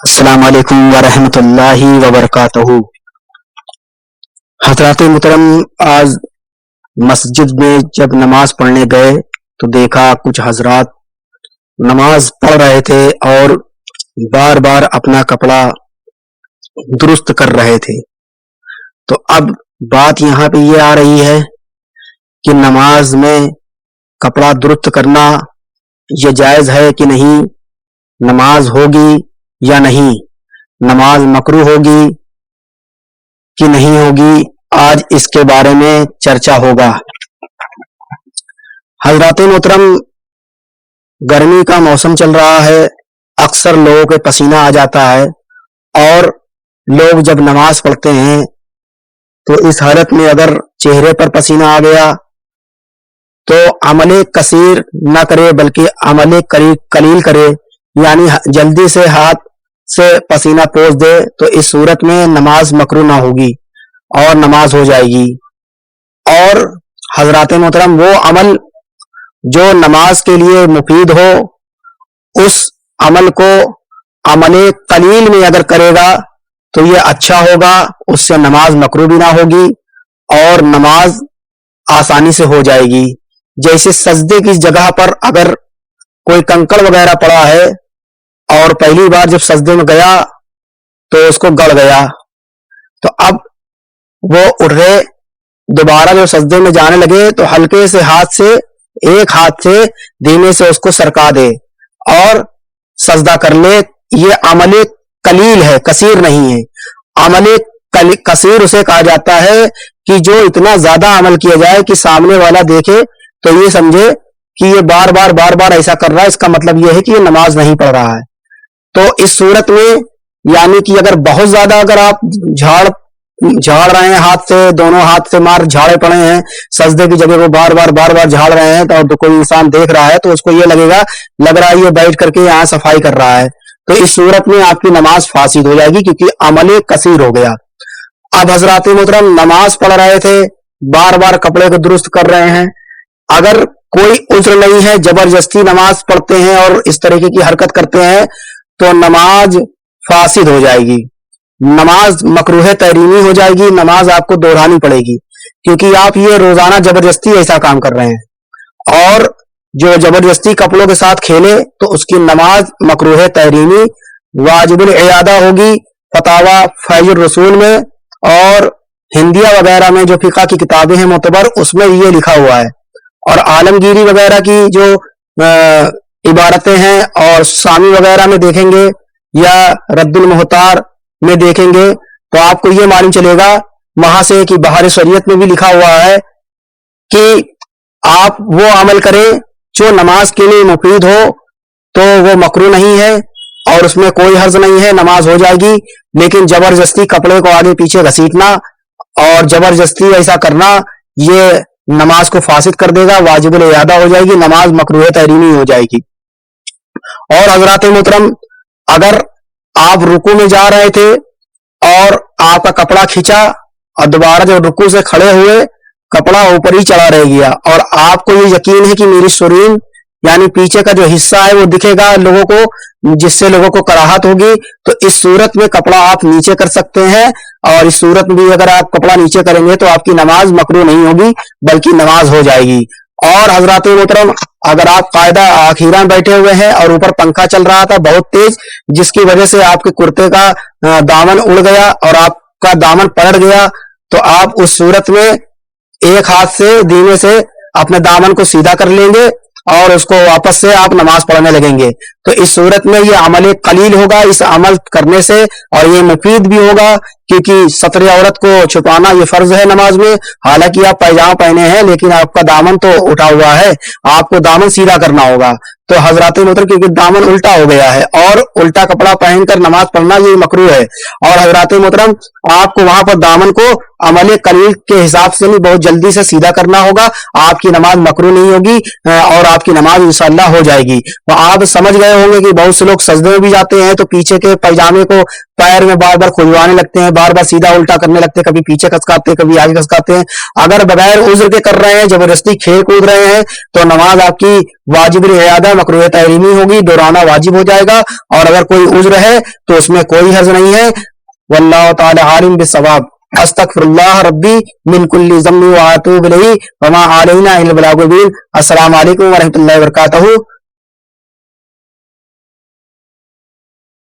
السلام علیکم ورحمۃ اللہ وبرکاتہ۔ حضرات محترم، آج مسجد میں جب نماز پڑھنے گئے تو دیکھا کچھ حضرات نماز پڑھ رہے تھے اور بار بار اپنا کپڑا درست کر رہے تھے۔ تو اب بات یہاں پہ یہ آ رہی ہے کہ نماز میں کپڑا درست کرنا یہ جائز ہے کہ نہیں، نماز ہوگی یا نہیں، نماز مکروہ ہوگی کہ نہیں ہوگی، آج اس کے بارے میں چرچا ہوگا۔ حضرات محترم، گرمی کا موسم چل رہا ہے، اکثر لوگوں کے پسینہ آ جاتا ہے، اور لوگ جب نماز پڑھتے ہیں تو اس حالت میں اگر چہرے پر پسینہ آ گیا تو عمل کثیر نہ کرے بلکہ عمل قلیل کرے، یعنی جلدی سے ہاتھ سے پسینہ پوچھ دے، تو اس صورت میں نماز مکروہ نہ ہوگی اور نماز ہو جائے گی۔ اور حضرات محترم، وہ عمل جو نماز کے لیے مفید ہو، اس عمل کو عمل قلیل میں اگر کرے گا تو یہ اچھا ہوگا، اس سے نماز مکروہ بھی نہ ہوگی اور نماز آسانی سے ہو جائے گی۔ جیسے سجدے کی جگہ پر اگر کوئی کنکڑ وغیرہ پڑا ہے اور پہلی بار جب سجدے میں گیا تو اس کو گڑ گیا، تو اب وہ اٹھے، دوبارہ جو سجدے میں جانے لگے تو ہلکے سے ہاتھ سے، ایک ہاتھ سے دھیمے سے اس کو سرکا دے اور سجدہ کر لے۔ یہ عمل قلیل ہے، کثیر نہیں ہے۔ عمل کثیر اسے کہا جاتا ہے کہ جو اتنا زیادہ عمل کیا جائے کہ سامنے والا دیکھے تو یہ سمجھے کہ یہ بار بار ایسا کر رہا ہے، اس کا مطلب یہ ہے کہ یہ نماز نہیں پڑھ رہا ہے۔ تو اس صورت میں یعنی کہ اگر بہت زیادہ اگر آپ جھاڑ رہے ہیں، ہاتھ سے، دونوں ہاتھ سے مار جھاڑے پڑے ہیں، سجدے کی جگہ کو بار بار جھاڑ رہے ہیں، تو کوئی انسان دیکھ رہا ہے تو اس کو یہ لگ رہا ہے یہ بیٹھ کر کے یہاں صفائی کر رہا ہے، تو اس صورت میں آپ کی نماز فاسد ہو جائے گی کیونکہ عمل کثیر ہو گیا۔ اب حضرات محترم، نماز پڑھ رہے تھے، بار کپڑے کو درست کر رہے ہیں، اگر کوئی عذر نہیں ہے، زبردستی نماز پڑھتے ہیں اور اس طریقے کی حرکت کرتے ہیں تو نماز فاسد ہو جائے گی، نماز مکروہ تحریمی ہو جائے گی، نماز آپ کو دہرانی پڑے گی، کیونکہ آپ یہ روزانہ زبردستی ایسا کام کر رہے ہیں، اور جو زبردستی کپڑوں کے ساتھ کھیلے تو اس کی نماز مکروہ تحریمی واجب العیادہ ہوگی۔ فتاوی فیض الرسول میں اور ہندیہ وغیرہ میں جو فقہ کی کتابیں ہیں معتبر، اس میں یہ لکھا ہوا ہے، اور عالمگیری وغیرہ کی جو عبارتیں ہیں اور سامی وغیرہ میں دیکھیں گے یا رد المحتار میں دیکھیں گے تو آپ کو یہ معلوم چلے گا وہاں سے کہ بہار شریعت میں بھی لکھا ہوا ہے کہ آپ وہ عمل کریں جو نماز کے لیے مفید ہو تو وہ مکروہ نہیں ہے اور اس میں کوئی حرج نہیں ہے، نماز ہو جائے گی، لیکن زبردستی کپڑے کو آگے پیچھے گھسیٹنا اور زبردستی ایسا کرنا یہ نماز کو فاسد کر دے گا، واجب الاعادہ ہو جائے گی، نماز مکروہ تحریمی ہو جائے گی۔ اور حضرات محترم، اگر آپ رکوع میں جا رہے تھے اور آپ کا کپڑا کھینچا اور دوبارہ جب رکوع سے کھڑے ہوئے کپڑا اوپر ہی چلا رہ گیا اور آپ کو یہ یقین ہے کہ میری سرین یعنی پیچھے کا جو حصہ ہے وہ دکھے گا لوگوں کو، جس سے لوگوں کو کراہت ہوگی، تو اس صورت میں کپڑا آپ نیچے کر سکتے ہیں، اور اس صورت میں بھی اگر آپ کپڑا نیچے کریں گے تو آپ کی نماز مکروہ نہیں ہوگی بلکہ نماز ہو جائے گی۔ اور حضرات محترم، اگر آپ قاعدہ آخیرہ بیٹھے ہوئے ہیں اور اوپر پنکھا چل رہا تھا بہت تیز، جس کی وجہ سے آپ کے کرتے کا دامن اڑ گیا اور آپ کا دامن پلٹ گیا، تو آپ اس صورت میں ایک ہاتھ سے دھیمے سے اپنے دامن کو سیدھا کر لیں گے اور اس کو واپس سے آپ نماز پڑھنے لگیں گے، تو اس صورت میں یہ عمل قلیل ہوگا اس عمل کرنے سے، اور یہ مفید بھی ہوگا کیونکہ ستر عورت کو چھپانا یہ فرض ہے نماز میں، حالانکہ آپ پائجامہ پہنے ہیں لیکن آپ کا دامن تو اٹھا ہوا ہے، آپ کو دامن سیدھا کرنا ہوگا۔ تو حضرات محترم، کیونکہ دامن الٹا ہو گیا ہے اور الٹا کپڑا پہن کر نماز پڑھنا یہ مکروہ ہے، اور حضرات محترم آپ کو وہاں پر دامن کو عمل قلیل کے حساب سے نہیں بہت جلدی سے سیدھا کرنا ہوگا، آپ کی نماز مکروہ نہیں ہوگی اور آپ کی نماز انشاءاللہ ہو جائے گی۔ تو آپ سمجھ گئے ہوں گے کہ بہت سے لوگ سجدے میں بھی جاتے ہیں تو پیچھے کے پائجامے کو پیر میں بار کھجوانے لگتے ہیں، بار بار سیدھا الٹا کرنے لگتے, کبھی پیچھے کھسکاتے کبھی آگے کھسکاتے ہیں, اگر بغیر عذر کے کر رہے ہیں, زبردستی کھیل کود رہے ہیں, تو نماز آپ کی واجب العیادہ مکروہ تحریمی ہوگی, دہرانا واجب ہو جائے گا. اور اگر کوئی عذر ہے تو اس میں کوئی حرج نہیں ہے. واللہ تعالی عالم بالصواب. استغفر اللہ ربی من کل ذنب واتوب الیہ وما علینا الا البلاغ المبین. السلام علیکم ورحمۃ اللہ وبرکاتہ.